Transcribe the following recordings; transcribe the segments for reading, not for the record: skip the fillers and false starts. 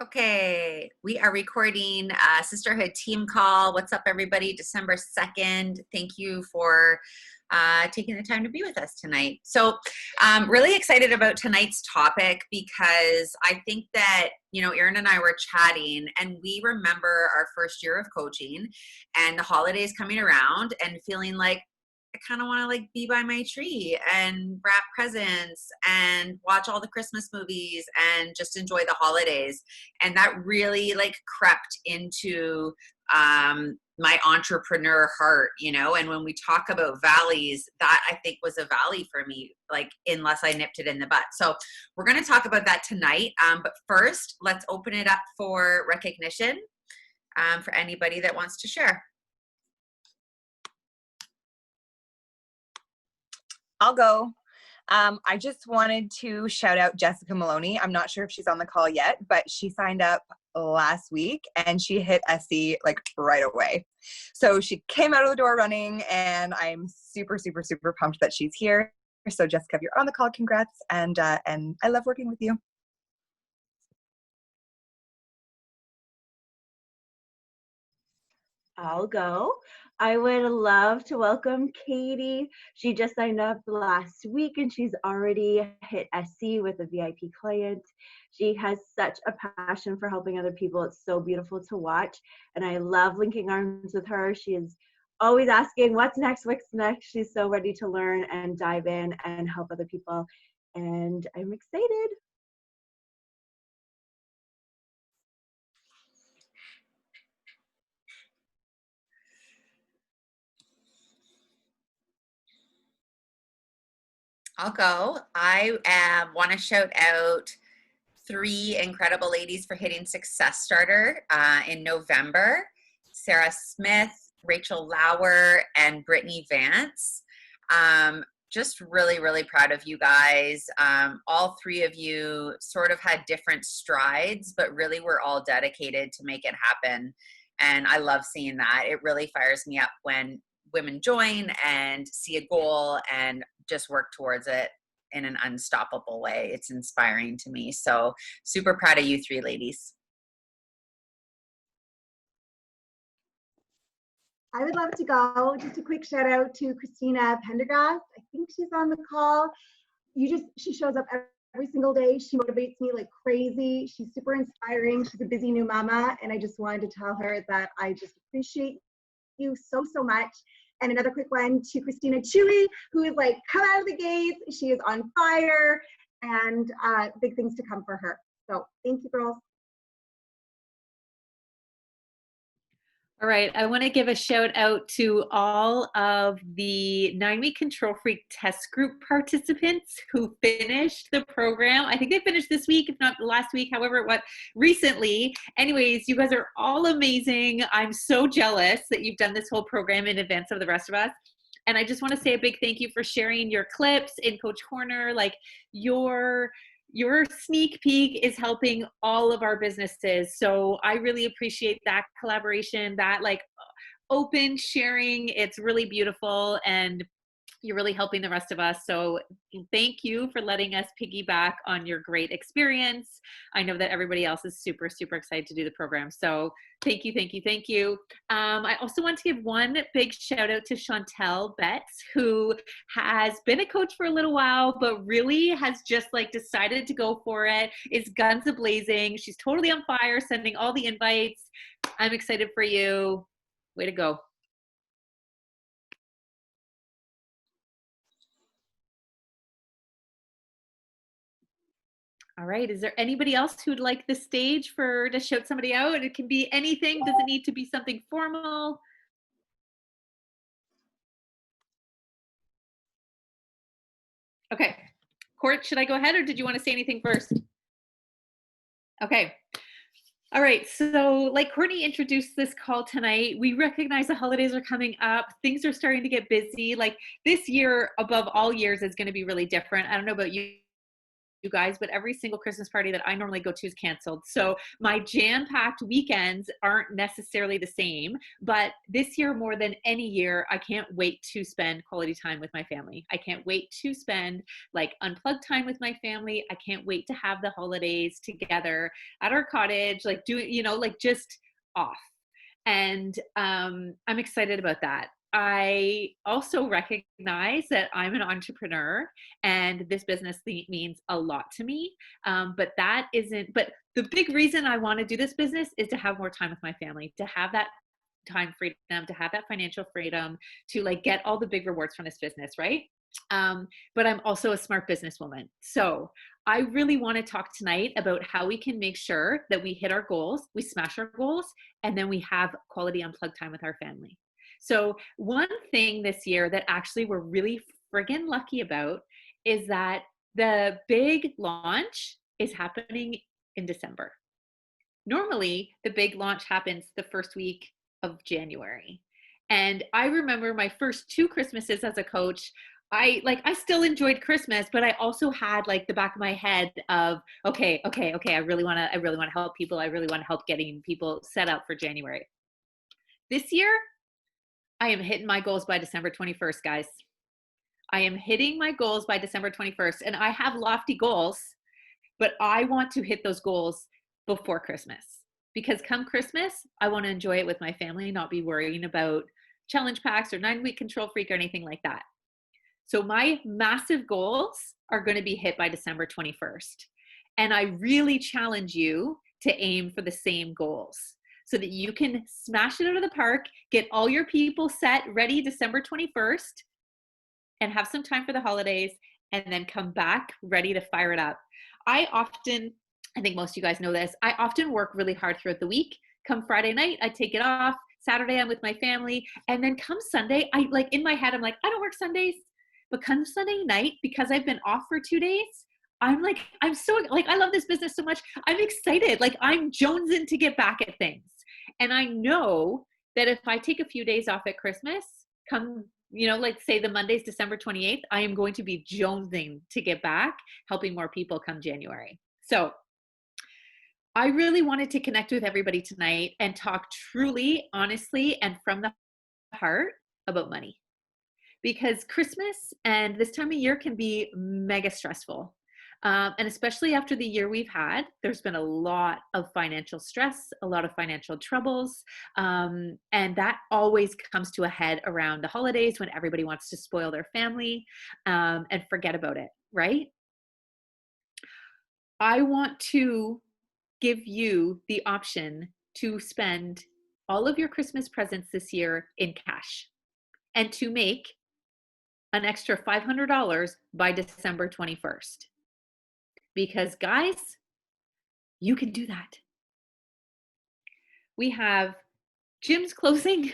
Okay, we are recording a Sisterhood team call. What's up, everybody? December 2nd. Thank you for taking the time to be with us tonight. So, really excited about tonight's topic because I think that, Erin and I were chatting and we remember our first year of coaching and the holidays coming around and feeling like, I kind of want to be by my tree and wrap presents and watch all the Christmas movies and just enjoy the holidays. And that really crept into my entrepreneur heart, and when we talk about valleys, that I think was a valley for me, unless I nipped it in the butt. So we're going to talk about that tonight. But first, let's open it up for recognition for anybody that wants to share. I'll go. I just wanted to shout out Jessica Maloney. I'm not sure if she's on the call yet, but she signed up last week and she hit SC right away. So she came out of the door running, and I'm super, super, super pumped that she's here. So Jessica, if you're on the call, congrats, and I love working with you. I'll go. I would love to welcome Katie. She just signed up last week and she's already hit SC with a VIP client. She has such a passion for helping other people. It's so beautiful to watch. And I love linking arms with her. She is always asking, what's next? What's next? She's so ready to learn and dive in and help other people. And I'm excited. I'll go. I want to shout out 3 incredible ladies for hitting Success Starter in November: Sarah Smith, Rachel Lauer, and Brittany Vance. Just really, really proud of you guys. All 3 of you sort of had different strides, but really we're all dedicated to make it happen. And I love seeing that. It really fires me up when women join and see a goal and just work towards it in an unstoppable way. It's inspiring to me. So super proud of you 3 ladies. I would love to go. Just a quick shout out to Christina Pendergrass. I think she's on the call. She shows up every single day. She motivates me like crazy. She's super inspiring. She's a busy new mama. And I just wanted to tell her that I just appreciate you so, so much. And another quick one to Christina Chewy, who is come out of the gates. She is on fire, and big things to come for her. So thank you, girls. All right, I want to give a shout out to all of the 9-week Control Freak test group participants who finished the program. I think they finished this week, if not last week, however, recently. Anyways, you guys are all amazing. I'm so jealous that you've done this whole program in advance of the rest of us. And I just want to say a big thank you for sharing your clips in Coach Corner. Your sneak peek is helping all of our businesses. So I really appreciate that collaboration, that open sharing. It's really beautiful, and you're really helping the rest of us. So thank you for letting us piggyback on your great experience. I know that everybody else is super, super excited to do the program. So thank you, thank you, thank you. I also want to give one big shout out to Chantel Betts, who has been a coach for a little while, but really has just decided to go for it, is guns a-blazing. She's totally on fire, sending all the invites. I'm excited for you. Way to go. All right, is there anybody else who'd like the stage to shout somebody out? It can be anything, doesn't need to be something formal. Okay, Court, should I go ahead or did you want to say anything first? Okay. All right, so like Courtney introduced this call tonight, we recognize the holidays are coming up. Things are starting to get busy. This year, above all years, is going to be really different. I don't know about you you guys, but every single Christmas party that I normally go to is canceled. So my jam-packed weekends aren't necessarily the same, but this year more than any year, I can't wait to spend quality time with my family. I can't wait to spend like unplugged time with my family. I can't wait to have the holidays together at our cottage, like doing, like just off. And I'm excited about that. I also recognize that I'm an entrepreneur and this business means a lot to me. But the big reason I want to do this business is to have more time with my family, to have that time freedom, to have that financial freedom, to like get all the big rewards from this business, right? But I'm also a smart businesswoman. So I really want to talk tonight about how we can make sure that we hit our goals, we smash our goals, and then we have quality unplugged time with our family. So one thing this year that actually we're really friggin' lucky about is that the big launch is happening in December. Normally, the big launch happens the first week of January. And I remember my first 2 Christmases as a coach, I still enjoyed Christmas, but I also had like the back of my head of, okay, I really want to help people. I really want to help getting people set up for January. This year, I am hitting my goals by December 21st, guys. I am hitting my goals by December 21st, and I have lofty goals, but I want to hit those goals before Christmas, because come Christmas, I want to enjoy it with my family, not be worrying about challenge packs or 9-week control freak or anything like that. So my massive goals are going to be hit by December 21st. And I really challenge you to aim for the same goals so that you can smash it out of the park, get all your people set, ready December 21st, and have some time for the holidays, and then come back ready to fire it up. I think most of you guys know this, I often work really hard throughout the week. Come Friday night, I take it off. Saturday, I'm with my family. And then come Sunday, in my head, I'm like, I don't work Sundays. But come Sunday night, because I've been off for 2 days, I love this business so much. I'm excited. Like I'm jonesing to get back at things. And I know that if I take a few days off at Christmas, come, say the Monday's December 28th, I am going to be jonesing to get back, helping more people come January. So I really wanted to connect with everybody tonight and talk truly, honestly, and from the heart about money. Because Christmas and this time of year can be mega stressful. And especially after the year we've had, there's been a lot of financial stress, a lot of financial troubles. And that always comes to a head around the holidays when everybody wants to spoil their family and forget about it, right? I want to give you the option to spend all of your Christmas presents this year in cash and to make an extra $500 by December 21st. Because guys, you can do that. We have gyms closing.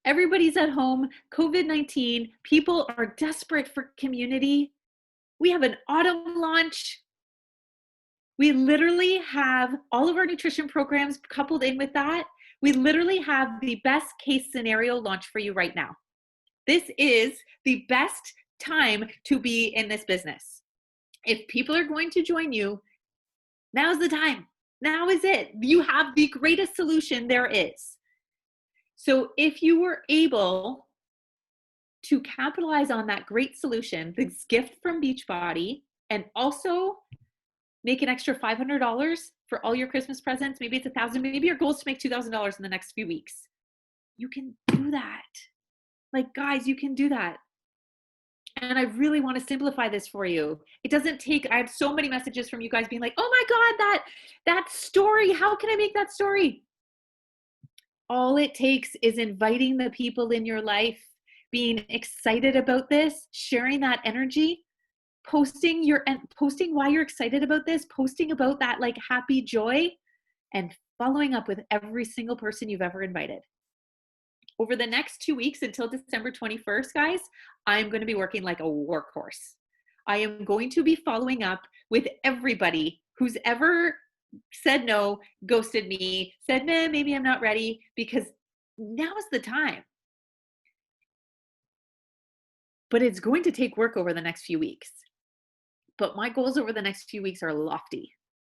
Everybody's at home. COVID-19. People are desperate for community. We have an autumn launch. We literally have all of our nutrition programs coupled in with that. We literally have the best case scenario launch for you right now. This is the best time to be in this business. If people are going to join you, now's the time. Now is it. You have the greatest solution there is. So if you were able to capitalize on that great solution, this gift from Beachbody, and also make an extra $500 for all your Christmas presents, maybe it's $1,000, maybe your goal is to make $2,000 in the next few weeks. You can do that. Like, guys, you can do that. And I really want to simplify this for you. It doesn't take, I have so many messages from you guys being like, oh my God, that story, how can I make that story? All it takes is inviting the people in your life, being excited about this, sharing that energy, posting why you're excited about this, posting about that like happy joy, and following up with every single person you've ever invited. Over the next 2 weeks until December 21st, guys, I'm going to be working like a workhorse. I am going to be following up with everybody who's ever said no, ghosted me, said, nah, maybe I'm not ready, because now is the time. But it's going to take work over the next few weeks. but my goals over the next few weeks are lofty.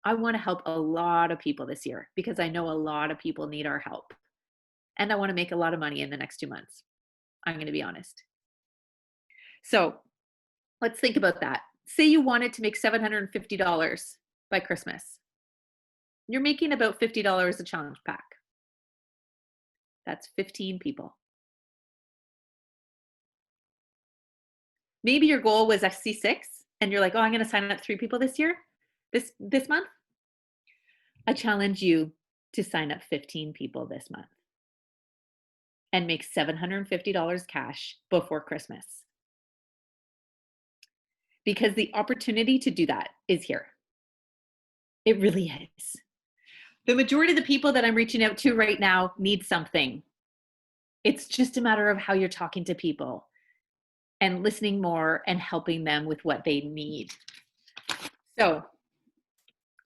I want to help a lot of people this year because I know a lot of people need our help. And I want to make a lot of money in the next 2 months. I'm going to be honest. So let's think about that. Say you wanted to make $750 by Christmas. You're making about $50 a challenge pack. That's 15 people. Maybe your goal was FC6 and you're like, oh, I'm going to sign up 3 people this year, this month. I challenge you to sign up 15 people this month and make $750 cash before Christmas. Because the opportunity to do that is here. It really is. The majority of the people that I'm reaching out to right now need something. It's just a matter of how you're talking to people and listening more and helping them with what they need. So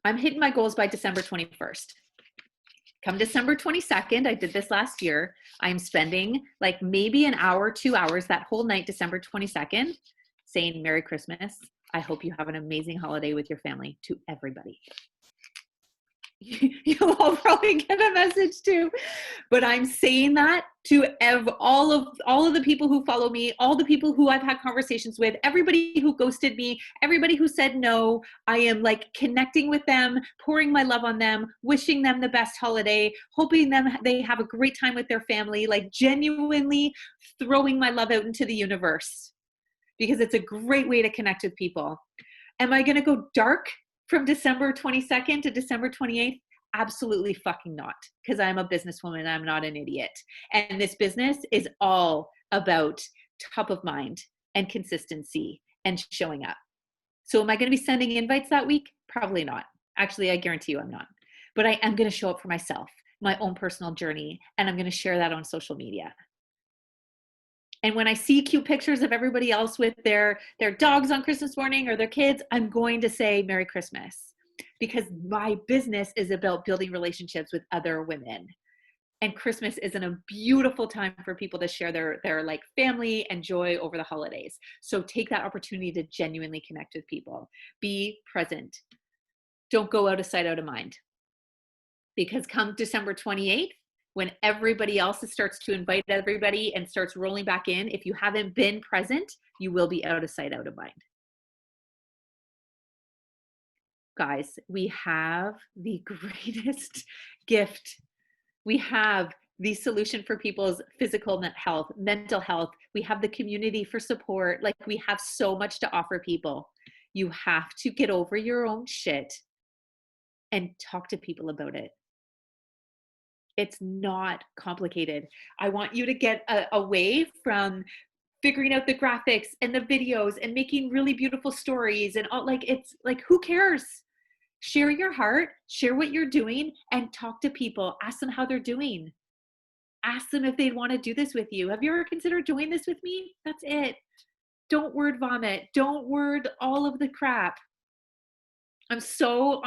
I'm hitting my goals by December 21st. Come December 22nd, I did this last year, I'm spending like maybe an hour, 2 hours that whole night, December 22nd, saying Merry Christmas. I hope you have an amazing holiday with your family, to everybody. You'll all probably get a message too, but I'm saying that to all of the people who follow me, all the people who I've had conversations with, everybody who ghosted me, everybody who said no. I am like connecting with them, pouring my love on them, wishing them the best holiday, hoping they have a great time with their family, like genuinely throwing my love out into the universe because it's a great way to connect with people. Am I going to go dark from December 22nd to December 28th? Absolutely fucking not, because I'm a businesswoman. I'm not an idiot. And this business is all about top of mind and consistency and showing up. So am I going to be sending invites that week? Probably not. Actually, I guarantee you I'm not. But I am going to show up for myself, my own personal journey, and I'm going to share that on social media. And when I see cute pictures of everybody else with their dogs on Christmas morning or their kids, I'm going to say Merry Christmas, because my business is about building relationships with other women. And Christmas is a beautiful time for people to share their like family and joy over the holidays. So take that opportunity to genuinely connect with people. Be present. Don't go out of sight, out of mind. Because come December 28th, when everybody else starts to invite everybody and starts rolling back in, if you haven't been present, you will be out of sight, out of mind. Guys, we have the greatest gift. We have the solution for people's physical health, mental health. We have the community for support. Like, we have so much to offer people. You have to get over your own shit and talk to people about it. It's not complicated. I want you to get away from figuring out the graphics and the videos and making really beautiful stories and all. Like, it's like, who cares? Share your heart, share what you're doing, and talk to people. Ask them how they're doing. Ask them if they'd want to do this with you. Have you ever considered doing this with me? That's it. Don't word vomit. Don't word all of the crap. I'm so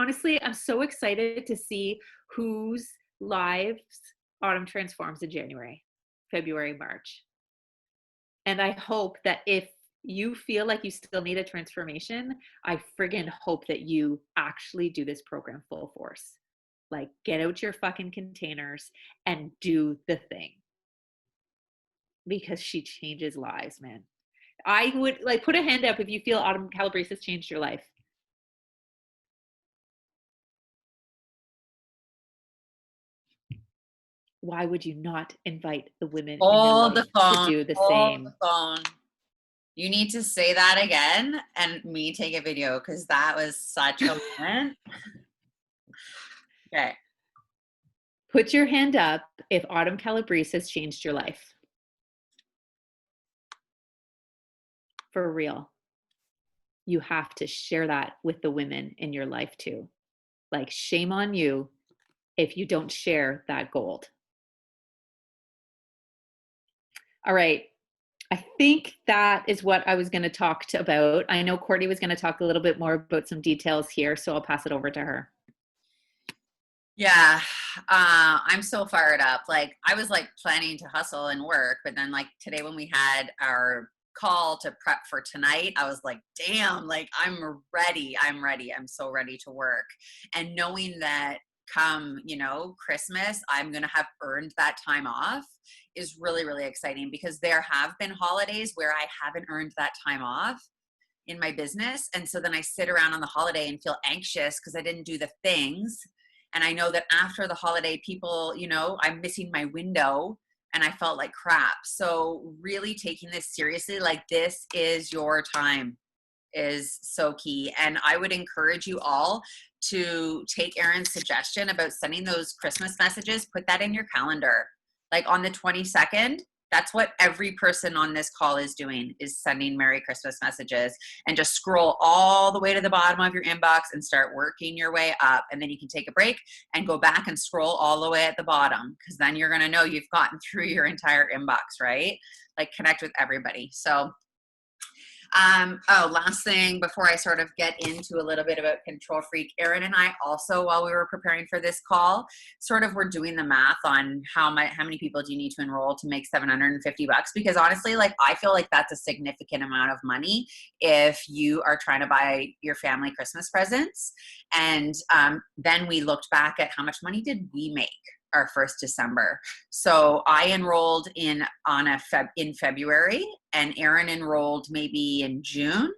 excited to see whose lives Autumn transforms in January, February, March. And I hope that if you feel like you still need a transformation, I friggin' hope that you actually do this program full force. Like, get out your fucking containers and do the thing. Because she changes lives, man. I would like put a hand up if you feel Autumn Calabrese has changed your life. Why would you not invite the women in your life to do the same? The phone. You need to say that again and me take a video, because that was such a moment. Okay. Put your hand up if Autumn Calabrese has changed your life. For real. You have to share that with the women in your life too. Like, shame on you if you don't share that gold. All right. I think that is what I was going to talk about. I know Courtney was going to talk a little bit more about some details here, so I'll pass it over to her. Yeah, I'm so fired up. Like, I was like planning to hustle and work, but then like today when we had our call to prep for tonight, I was like, damn, like I'm ready. I'm so ready to work. And knowing that come, Christmas, I'm going to have earned that time off is really, really exciting, because there have been holidays where I haven't earned that time off in my business. And so then I sit around on the holiday and feel anxious because I didn't do the things. And I know that after the holiday, people, I'm missing my window, and I felt like crap. So really taking this seriously, like this is your time, is so key. And I would encourage you all to take Erin's suggestion about sending those Christmas messages, put that in your calendar. Like on the 22nd, that's what every person on this call is doing, is sending Merry Christmas messages, and just scroll all the way to the bottom of your inbox and start working your way up. And then you can take a break and go back and scroll all the way at the bottom, because then you're going to know you've gotten through your entire inbox, right? Like connect with everybody. So last thing before I sort of get into a little bit about Control Freak, Erin and I also, while we were preparing for this call, sort of were doing the math on how many people do you need to enroll to make $750, because honestly, like I feel like that's a significant amount of money if you are trying to buy your family Christmas presents. And then we looked back at how much money did we make our first December. So I enrolled in February, and Erin enrolled maybe in June.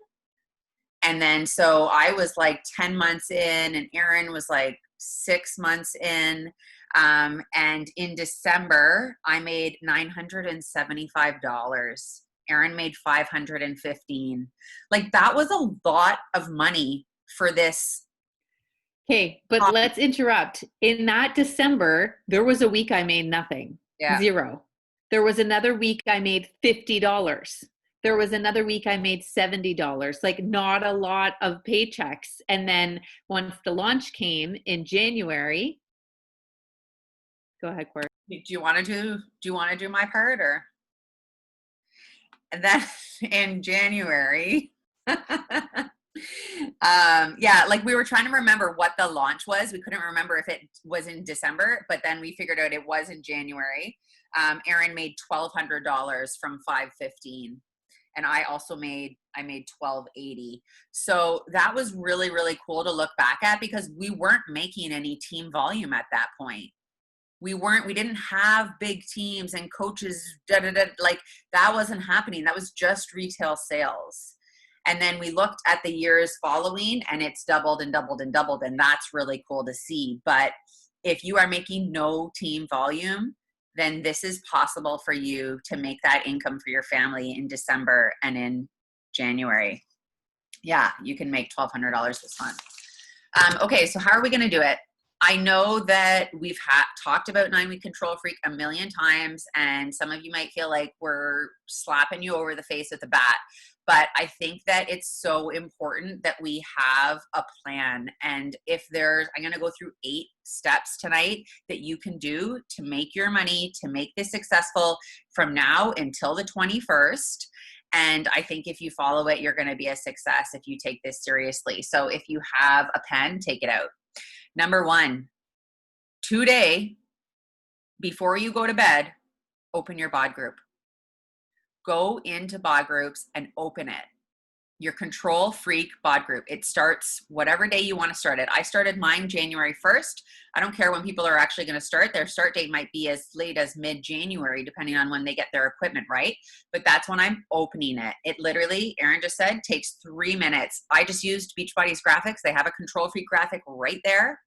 And then so I was like 10 months in, and Erin was like 6 months in. And in December, I made $975. Erin made $515. Like that was a lot of money for this. Okay, but let's interrupt. In that December, there was a week I made nothing. Yeah. Zero. There was another week I made $50. There was another week I made $70. Like not a lot of paychecks. And then once the launch came in January, go ahead, Courtney. Do you want to do my part, or? And then in January, like we were trying to remember what the launch was. We couldn't remember if it was in December, but then we figured out it was in January. Erin made $1,200 from $515, and I made $1,280. So that was really, really cool to look back at, because we weren't making any team volume at that point. We didn't have big teams and coaches, like that wasn't happening. That was just retail sales. And then we looked at the years following, and it's doubled and doubled and doubled. And that's really cool to see. But if you are making no team volume, then this is possible for you to make that income for your family in December and in January. Yeah, you can make $1,200 this month. Okay, so how are we going to do it? I know that we've talked about 9-week Control Freak a million times, and some of you might feel like we're slapping you over the face with a bat. But I think that it's so important that we have a plan. And I'm going to go through 8 steps tonight that you can do to make your money, to make this successful from now until the 21st. And I think if you follow it, you're going to be a success if you take this seriously. So if you have a pen, take it out. Number 1, today, before you go to bed, open your bod group. Go into bod groups and open it. Your Control Freak bod group. It starts whatever day you want to start it. I started mine January 1st. I don't care when people are actually going to start. Their start date might be as late as mid-January, depending on when they get their equipment, right? But that's when I'm opening it. It literally, Erin just said, takes 3 minutes. I just used Beachbody's graphics. They have a Control Freak graphic right there.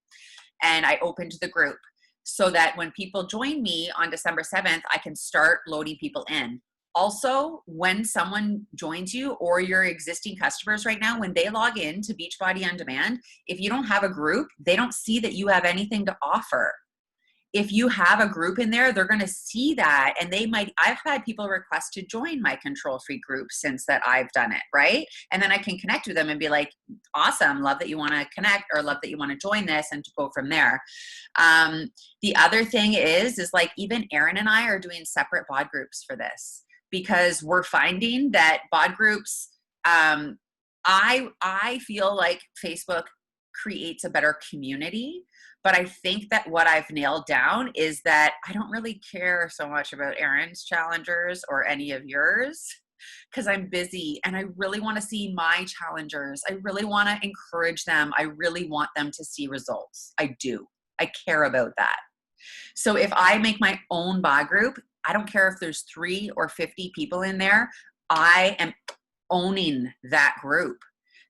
And I opened the group so that when people join me on December 7th, I can start loading people in. Also, when someone joins you or your existing customers right now, when they log in to Beachbody On Demand, if you don't have a group, they don't see that you have anything to offer. If you have a group in there, they're going to see that, and I've had people request to join my Control Freak group since that I've done it, right? And then I can connect with them and be like, awesome, love that you want to connect, or love that you want to join this, and to go from there. The other thing is like even Erin and I are doing separate bod groups for this, because we're finding that bod groups, I feel like Facebook creates a better community. But I think that what I've nailed down is that I don't really care so much about Erin's challengers or any of yours. because I'm busy and I really want to see my challengers. I really want to encourage them. I really want them to see results. I do. I care about that. So if I make my own bod group, I don't care if there's 3 or 50 people in there, I am owning that group.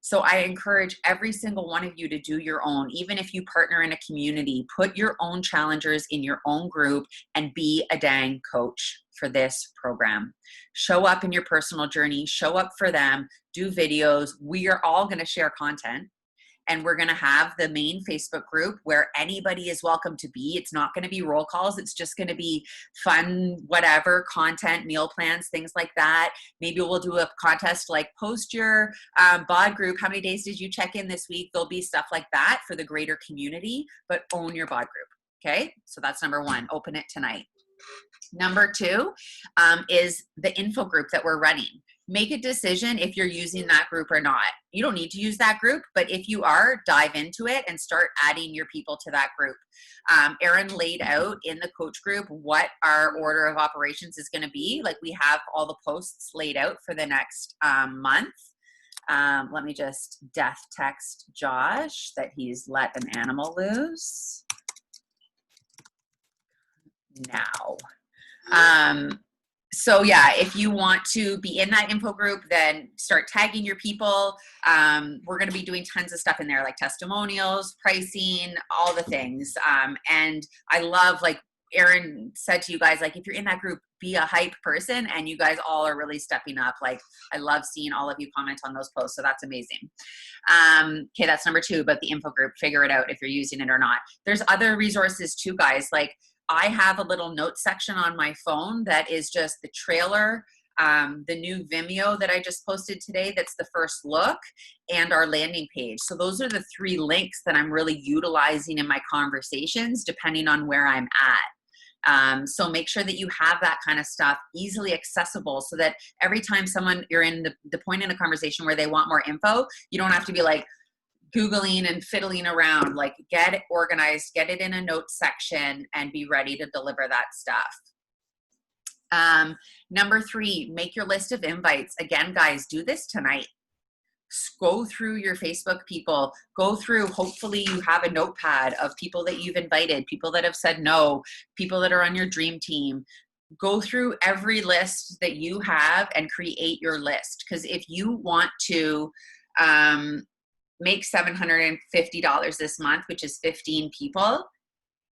So I encourage every single one of you to do your own. Even if you partner in a community, put your own challengers in your own group and be a dang coach for this program. Show up in your personal journey, show up for them, do videos. We are all going to share content. And we're going to have the main Facebook group where anybody is welcome to be. It's not going to be roll calls. It's just going to be fun, whatever, content, meal plans, things like that. Maybe we'll do a contest like post your bod group. How many days did you check in this week? There'll be stuff like that for the greater community, but own your bod group. Okay, so that's number 1. Open it tonight. Number 2 is the info group that we're running. Make a decision if you're using that group or not. You don't need to use that group, but if you are, dive into it and start adding your people to that group. Erin laid out in the coach group what our order of operations is going to be. Like, we have all the posts laid out for the next month. Let me just death text Josh that he's let an animal loose now. So yeah, if you want to be in that info group, then start tagging your people. We're going to be doing tons of stuff in there, like testimonials, pricing, all the things. And I love, like Erin said to you guys, like, if you're in that group, be a hype person, and you guys all are really stepping up. Like, I love seeing all of you comment on those posts. So that's amazing. Okay. That's number 2, but the info group, figure it out if you're using it or not. There's other resources too, guys. Like, I have a little note section on my phone that is just the trailer, the new Vimeo that I just posted today, that's the first look, and our landing page. So those are the 3 links that I'm really utilizing in my conversations, depending on where I'm at. So make sure that you have that kind of stuff easily accessible, so that every time you're in the point in a conversation where they want more info, you don't have to be like Googling and fiddling around. Like, get it organized, get it in a notes section, and be ready to deliver that stuff. Number 3, make your list of invites. Again, guys, do this tonight. Go through your Facebook people, go through, hopefully you have a notepad of people that you've invited, people that have said no, people that are on your dream team. Go through every list that you have and create your list. Because if you want to, make $750 this month, which is 15 people.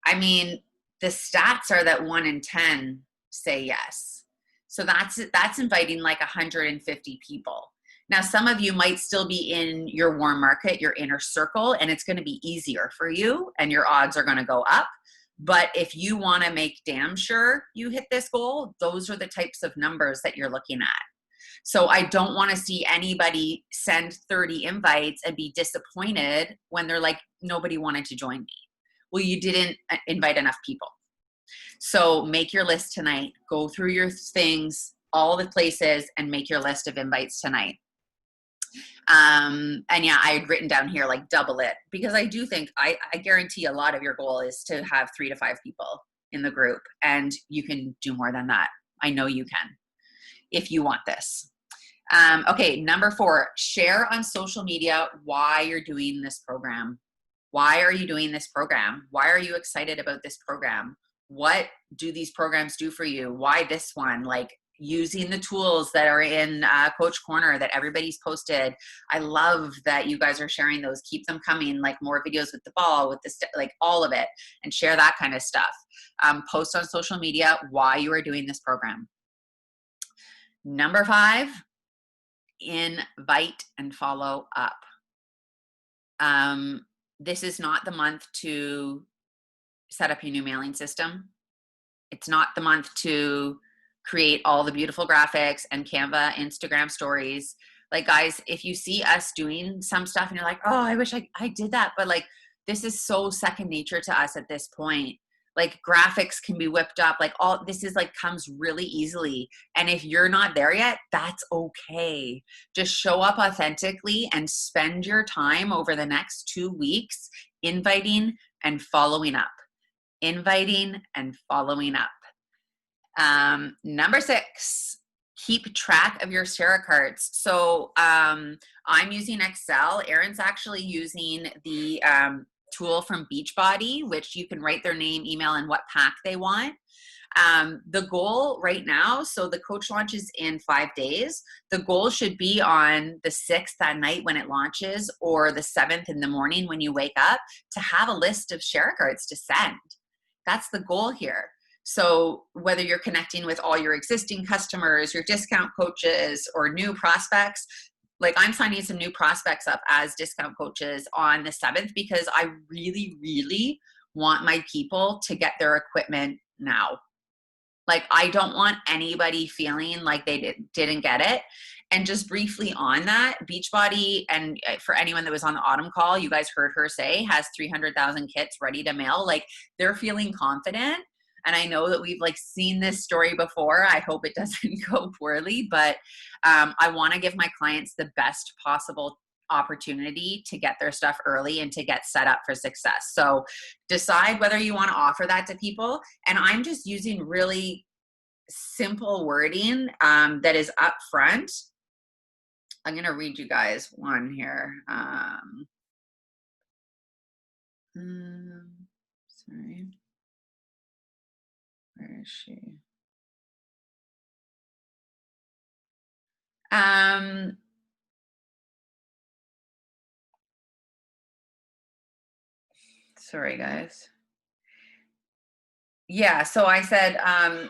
I mean, the stats are that 1 in 10 say yes. So that's inviting like 150 people. Now, some of you might still be in your warm market, your inner circle, and it's going to be easier for you and your odds are going to go up. But if you want to make damn sure you hit this goal, those are the types of numbers that you're looking at. So I don't want to see anybody send 30 invites and be disappointed when they're like, nobody wanted to join me. Well, you didn't invite enough people. So make your list tonight. Go through your things, all the places, and make your list of invites tonight. And yeah, I had written down here, like, double it, because I do think, I guarantee a lot of your goal is to have 3 to 5 people in the group, and you can do more than that. I know you can, if you want this. Okay, number 4, share on social media why you're doing this program. Why are you doing this program? Why are you excited about this program? What do these programs do for you? Why this one? Like, using the tools that are in Coach Corner that everybody's posted. I love that you guys are sharing those. Keep them coming, like more videos with the ball, with the like all of it, and share that kind of stuff. Post on social media why you are doing this program. Number 5, invite and follow up. This is not the month to set up your new mailing system. It's not the month to create all the beautiful graphics and Canva Instagram stories. Like, guys, if you see us doing some stuff and you're like, oh, I wish I did that, but like, this is so second nature to us at this point. Like, graphics can be whipped up, like all this is like comes really easily. And if you're not there yet, that's okay. Just show up authentically and spend your time over the next 2 weeks inviting and following up. Inviting and following up. Number 6, keep track of your share cards. So I'm using Excel. Erin's actually using the tool from Beachbody, which you can write their name, email, and what pack they want. The goal right now, so the coach launches in 5 days. The goal should be on the 6th that night when it launches, or the 7th in the morning when you wake up, to have a list of share cards to send. That's the goal here. So whether you're connecting with all your existing customers, your discount coaches, or new prospects, like I'm signing some new prospects up as discount coaches on the 7th because I really, really want my people to get their equipment now. Like, I don't want anybody feeling like they didn't get it. And just briefly on that, Beachbody, and for anyone that was on the autumn call, you guys heard her say, has 300,000 kits ready to mail. Like, they're feeling confident. And I know that we've like seen this story before. I hope it doesn't go poorly, but I want to give my clients the best possible opportunity to get their stuff early and to get set up for success. So decide whether you want to offer that to people. And I'm just using really simple wording that is upfront. I'm going to read you guys one here. Sorry. Where is she? Sorry, guys. Yeah, so I said,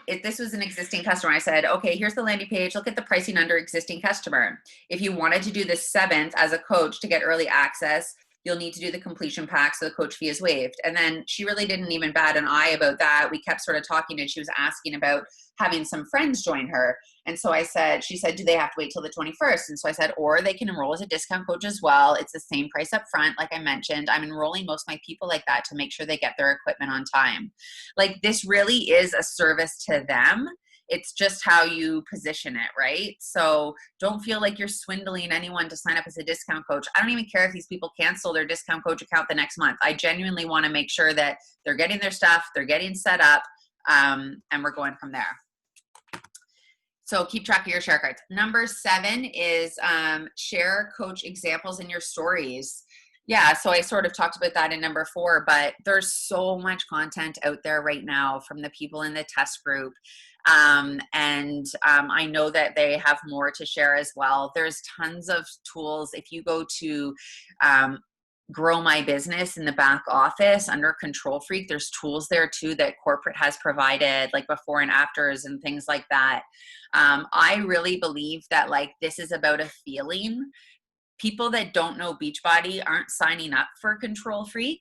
if this was an existing customer, I said, okay, here's the landing page. Look at the pricing under existing customer. If you wanted to do the 7th as a coach to get early access, you'll need to do the completion pack so the coach fee is waived. And then she really didn't even bat an eye about that. We kept sort of talking, and she was asking about having some friends join her. And so she said, do they have to wait till the 21st? And so I said, or they can enroll as a discount coach as well. It's the same price up front. Like I mentioned, I'm enrolling most of my people like that to make sure they get their equipment on time. Like, this really is a service to them. It's just how you position it, right? So don't feel like you're swindling anyone to sign up as a discount coach. I don't even care if these people cancel their discount coach account the next month. I genuinely want to make sure that they're getting their stuff, they're getting set up, and we're going from there. So keep track of your share cards. Number 7 is share coach examples in your stories. Yeah, so I sort of talked about that in number 4, but there's so much content out there right now from the people in the test group. I know that they have more to share as well. There's tons of tools. If you go to Grow My Business in the back office under Control Freak, there's tools there too that corporate has provided, like before and afters and things like that. I really believe that like this is about a feeling. People that don't know Beachbody aren't signing up for Control Freak.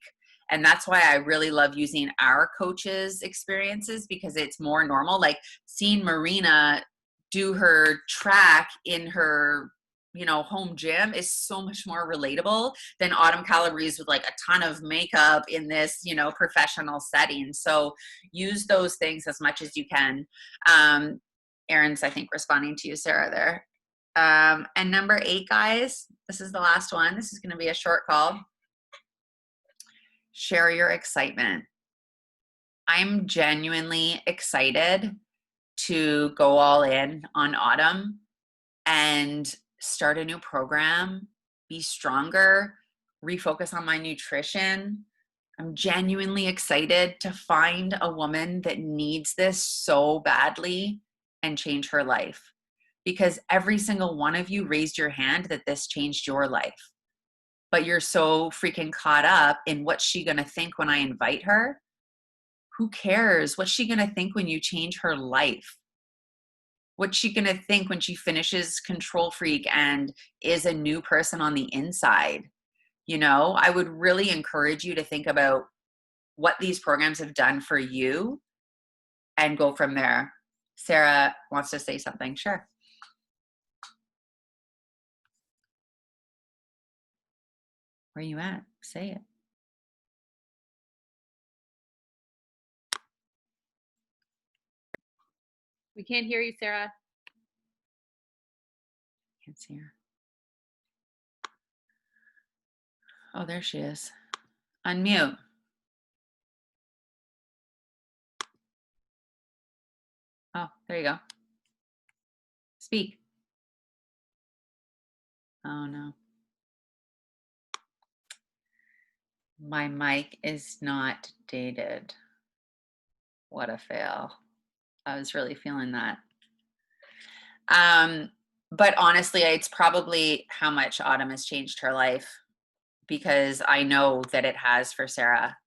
And that's why I really love using our coaches' experiences, because it's more normal. Like seeing Marina do her track in her home gym is so much more relatable than Autumn Calabrese with like a ton of makeup in this, professional setting. So use those things as much as you can. Erin's, I think, responding to you, Sarah, there. And number 8, guys, this is the last one. This is going to be a short call. Share your excitement. I'm genuinely excited to go all in on Autumn and start a new program, be stronger, refocus on my nutrition. I'm genuinely excited to find a woman that needs this so badly and change her life. Because every single one of you raised your hand that this changed your life. But you're so freaking caught up in what's she going to think when I invite her? Who cares? What's she going to think when you change her life? What's she going to think when she finishes Control Freak and is a new person on the inside? I would really encourage you to think about what these programs have done for you and go from there. Sarah wants to say something. Sure. Where you at? Say it. We can't hear you, Sarah. Can't see her. Oh, there she is. Unmute. Oh, there you go. Speak. Oh no. My mic is not dated. What a fail. I was really feeling that. But honestly, it's probably how much Autumn has changed her life, because I know that it has for Sarah.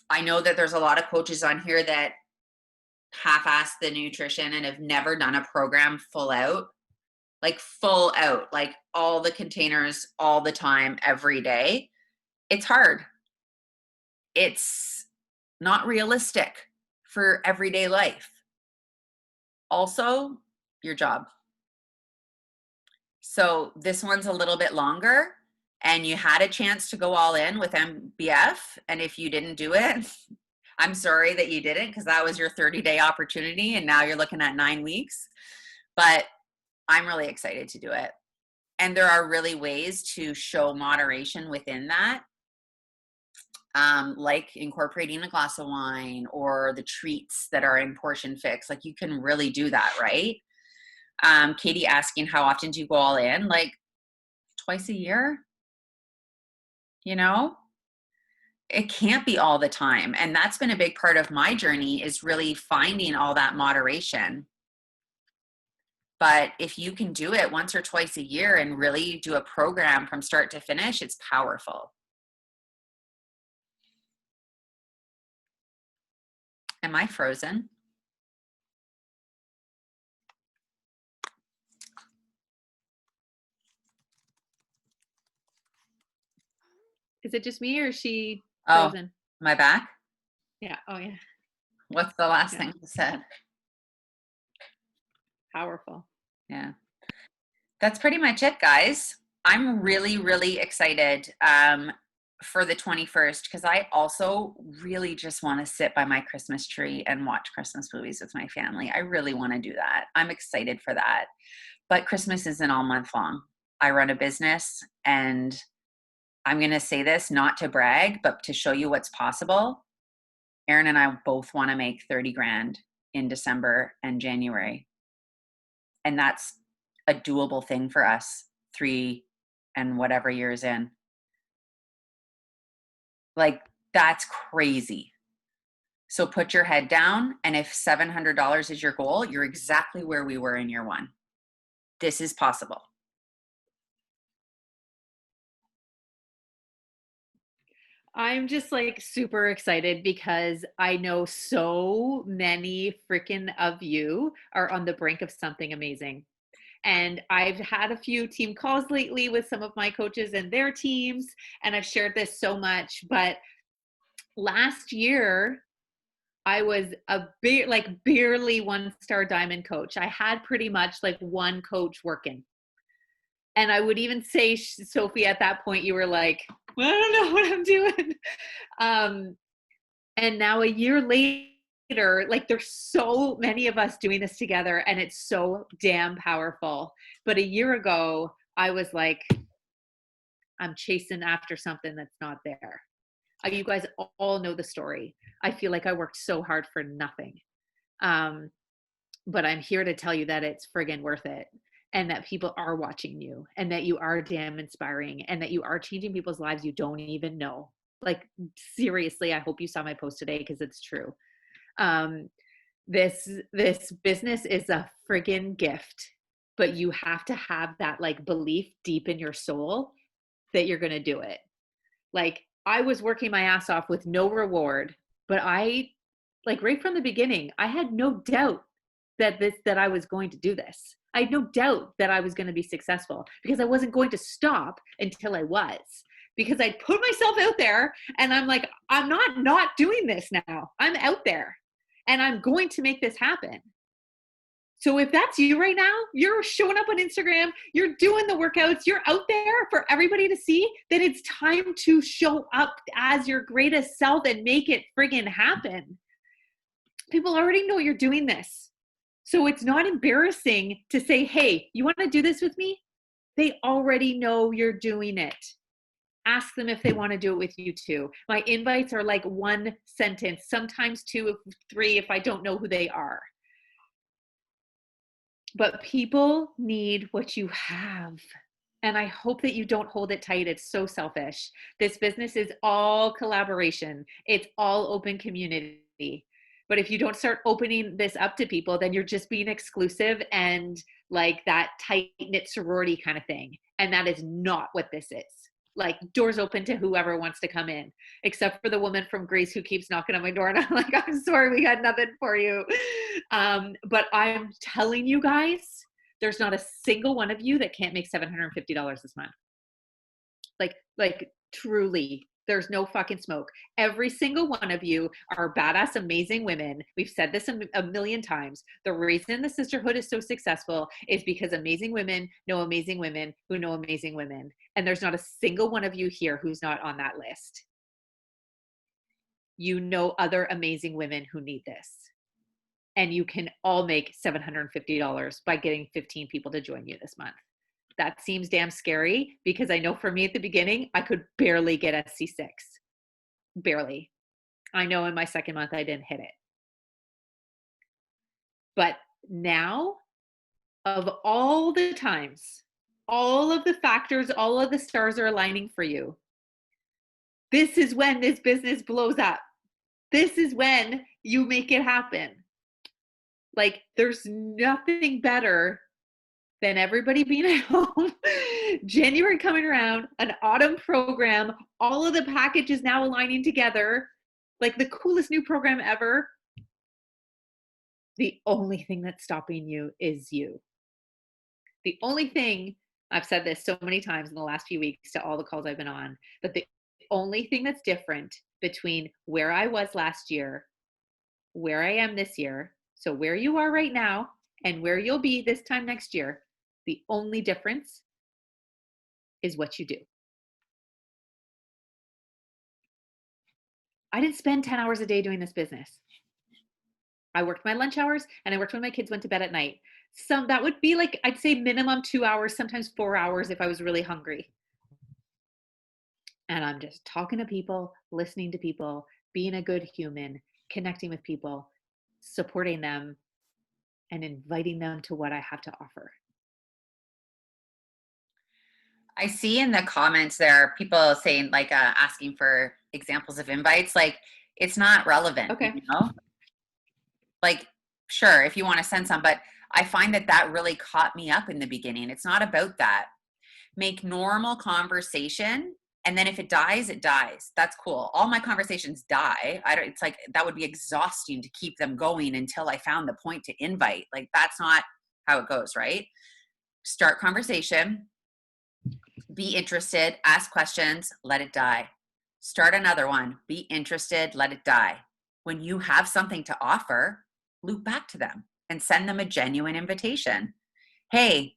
I know that there's a lot of coaches on here that half-ass the nutrition and have never done a program full out, like all the containers all the time, every day. It's hard. It's not realistic for everyday life. Also, your job. So this one's a little bit longer, and you had a chance to go all in with MBF. And if you didn't do it, I'm sorry that you didn't, because that was your 30-day opportunity. And now you're looking at 9 weeks. But I'm really excited to do it. And there are really ways to show moderation within that. Like incorporating a glass of wine or the treats that are in portion fix. Like you can really do that, right? Katie asking, how often do you go all in? Like twice a year, you know? It can't be all the time. And that's been a big part of my journey, is really finding all that moderation. But if you can do it once or twice a year and really do a program from start to finish, it's powerful. Am I frozen? Is it just me or is she Oh, frozen? am I back? Yeah. Oh yeah. What's the last Yeah. thing you said? Powerful. Yeah. That's pretty much it, guys. I'm really, really excited for the 21st, because I also really just want to sit by my Christmas tree and watch Christmas movies with my family. I really want to do that. I'm excited for that. But Christmas isn't all month long. I run a business, and I'm going to say this not to brag, but to show you what's possible. Erin and I both want to make 30 grand in December and January. And that's a doable thing for us 3 and whatever years in. Like, that's crazy. So put your head down, and if $700 is your goal, you're exactly where we were in year 1. This is possible. I'm just like super excited because I know so many freaking of you are on the brink of something amazing. And I've had a few team calls lately with some of my coaches and their teams, and I've shared this so much. But last year, I was barely 1-star diamond coach. I had pretty much like one coach working. And I would even say, Sophie, at that point, you were like, I don't know what I'm doing. And now a year later, like there's so many of us doing this together, and it's so damn powerful. But a year ago, I was like, I'm chasing after something that's not there. You guys all know the story. I feel like I worked so hard for nothing. But I'm here to tell you that it's friggin' worth it, and that people are watching you, and that you are damn inspiring, and that you are changing people's lives you don't even know. Like, seriously, I hope you saw my post today, because it's true. This business is a friggin' gift, but you have to have that like belief deep in your soul that you're going to do it. Like, I was working my ass off with no reward, but I, like, right from the beginning, I had no doubt that I was going to do this. I had no doubt that I was going to be successful, because I wasn't going to stop until I was, because I put myself out there, and I'm like, I'm not doing this now. I'm out there, and I'm going to make this happen. So if that's you right now, you're showing up on Instagram, you're doing the workouts, you're out there for everybody to see, then it's time to show up as your greatest self and make it friggin' happen. People already know you're doing this. So it's not embarrassing to say, hey, you want to do this with me? They already know you're doing it. Ask them if they want to do it with you too. My invites are like 1 sentence, sometimes 2, 3 if I don't know who they are. But people need what you have. And I hope that you don't hold it tight. It's so selfish. This business is all collaboration. It's all open community. But if you don't start opening this up to people, then you're just being exclusive and like that tight knit sorority kind of thing. And that is not what this is. Like doors open to whoever wants to come in, except for the woman from Greece who keeps knocking on my door. And I'm like, I'm sorry, we got nothing for you. But I'm telling you guys, there's not a single one of you that can't make $750 this month. Like truly, there's no fucking smoke. Every single one of you are badass, amazing women. We've said this a million times. The reason the sisterhood is so successful is because amazing women know amazing women who know amazing women. And there's not a single one of you here who's not on that list. You know other amazing women who need this. And you can all make $750 by getting 15 people to join you this month. That seems damn scary because I know for me at the beginning, I could barely get SC6. Barely. I know in my second month, I didn't hit it. But now, of all the times, all of the factors, all of the stars are aligning for you. This is when this business blows up. This is when you make it happen. Like, there's nothing better than everybody being at home, January coming around, an autumn program, all of the packages now aligning together, like the coolest new program ever. The only thing that's stopping you is you. The only thing, I've said this so many times in the last few weeks to all the calls I've been on, but the only thing that's different between where I was last year, where I am this year, so where you are right now and where you'll be this time next year, the only difference is what you do. I didn't spend 10 hours a day doing this business. I worked my lunch hours and I worked when my kids went to bed at night. So that would be like, I'd say minimum 2 hours, sometimes 4 hours if I was really hungry. And I'm just talking to people, listening to people, being a good human, connecting with people, supporting them, and inviting them to what I have to offer. I see in the comments there are people saying like asking for examples of invites. Like it's not relevant, Okay. you know? Like, sure, if you want to send some, but I find that really caught me up in the beginning. It's not about that. Make normal conversation. And then if it dies, it dies. That's cool. All my conversations die. It's like, that would be exhausting to keep them going until I found the point to invite. Like that's not how it goes, right? Start conversation, be interested, ask questions, let it die. Start another one, be interested, let it die. When you have something to offer, loop back to them and send them a genuine invitation. Hey,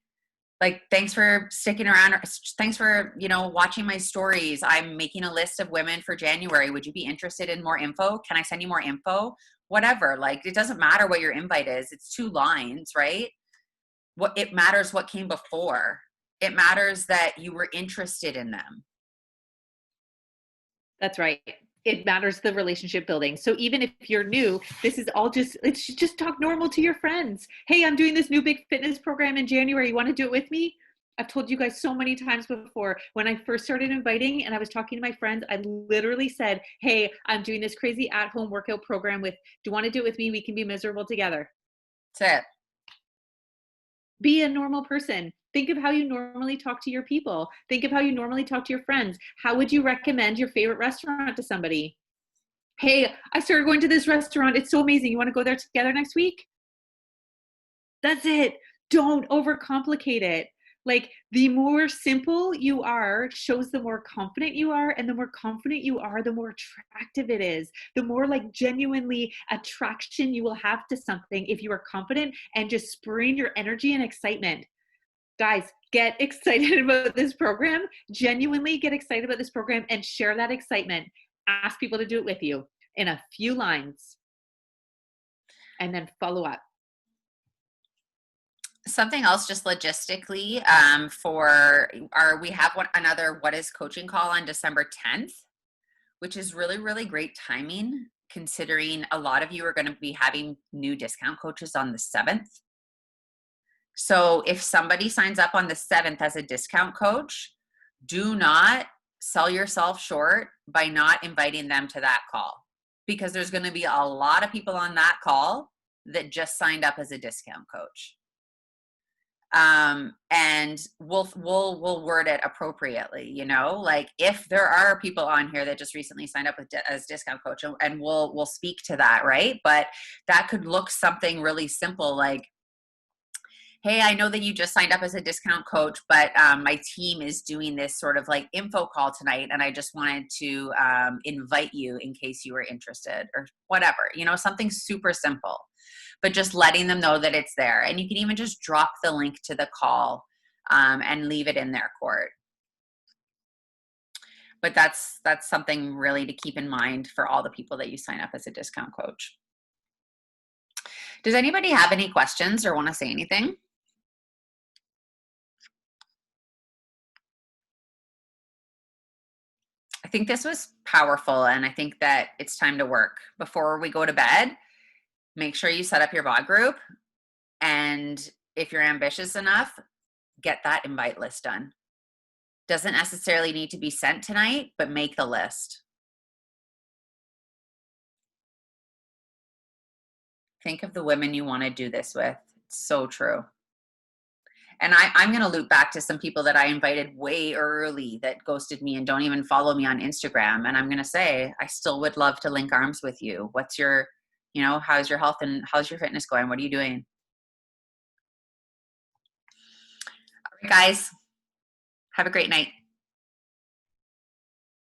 like, thanks for sticking around. Thanks for, watching my stories. I'm making a list of women for January. Would you be interested in more info? Can I send you more info? Whatever. Like, it doesn't matter what your invite is. It's 2 lines, right? It matters what came before. It matters that you were interested in them. That's right. It matters the relationship building. So even if you're new, this is all let's just talk normal to your friends. Hey, I'm doing this new big fitness program in January. You want to do it with me? I've told you guys so many times before, when I first started inviting and I was talking to my friends, I literally said, hey, I'm doing this crazy at-home workout program do you want to do it with me? We can be miserable together. That's it. Be a normal person. Think of how you normally talk to your people. Think of how you normally talk to your friends. How would you recommend your favorite restaurant to somebody? Hey, I started going to this restaurant. It's so amazing. You want to go there together next week? That's it. Don't overcomplicate it. Like, the more simple you are shows the more confident you are, and the more confident you are, the more attractive it is. The more like genuinely attraction you will have to something if you are confident and just spurring your energy and excitement. Guys, get excited about this program. Genuinely get excited about this program and share that excitement. Ask people to do it with you in a few lines and then follow up. Something else just logistically we have another What Is Coaching call on December 10th, which is really, really great timing considering a lot of you are going to be having new discount coaches on the 7th. So if somebody signs up on the 7th as a discount coach, do not sell yourself short by not inviting them to that call, because there's going to be a lot of people on that call that just signed up as a discount coach. And we'll word it appropriately, you know, like if there are people on here that just recently signed up as discount coach, and we'll speak to that, right? But that could look something really simple like, hey, I know that you just signed up as a discount coach, but my team is doing this sort of like info call tonight, and I just wanted to invite you in case you were interested, or whatever, you know, something super simple, but just letting them know that it's there. And you can even just drop the link to the call and leave it in their court. But that's something really to keep in mind for all the people that you sign up as a discount coach. Does anybody have any questions or want to say anything? I think this was powerful, and I think that it's time to work. Before we go to bed, make sure you set up your VOD group, and if you're ambitious enough, get that invite list done. Doesn't necessarily need to be sent tonight, but make the list. Think of the women you want to do this with. It's so true. And I'm going to loop back to some people that I invited way early that ghosted me and don't even follow me on Instagram. And I'm going to say, I still would love to link arms with you. What's your, you know, how's your health and how's your fitness going? What are you doing? All right, guys, have a great night.